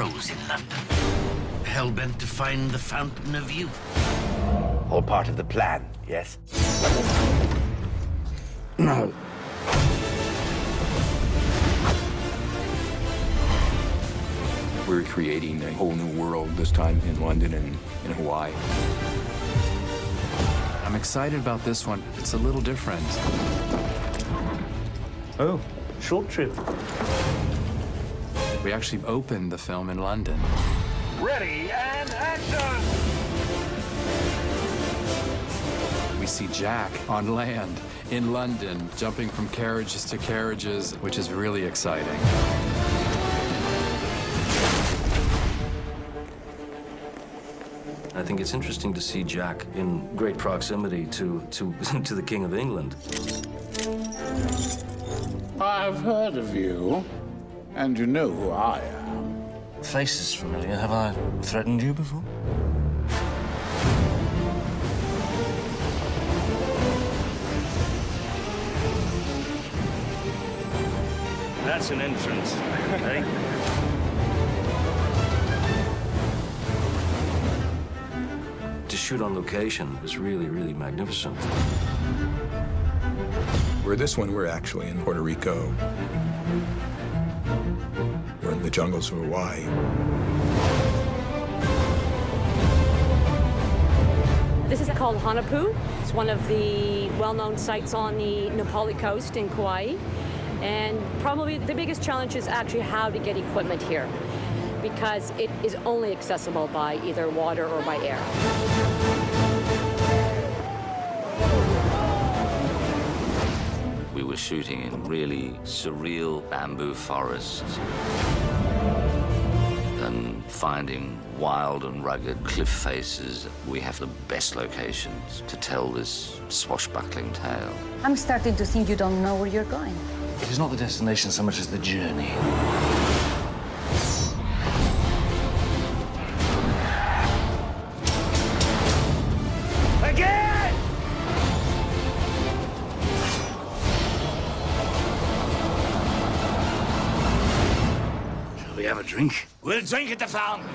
heroes in London, hell-bent to find the fountain of youth. All part of the plan, yes? No. We're creating a whole new world, this time in London and in Hawaii. I'm excited about this one. It's a little different. Oh, short trip. We actually opened the film in London. Ready and action! We see Jack on land in London, jumping from carriages to carriages, which is really exciting. I think it's interesting to see Jack in great proximity to the King of England. I've heard of you, and you know who I am. The face is familiar. Have I threatened you before? That's an entrance, eh? To shoot on location was really, really magnificent. Where this one, we're actually in Puerto Rico. We're in the jungles of Hawaii. This is called Hanapu. It's one of the well-known sites on the Nepali coast in Kauai. And probably the biggest challenge is actually how to get equipment here, because it is only accessible by either water or by air. We were shooting in really surreal bamboo forests and finding wild and rugged cliff faces. We have the best locations to tell this swashbuckling tale. I'm starting to think you don't know where you're going. It is not the destination so much as the journey. Again! Shall we have a drink? We'll drink at the fountain.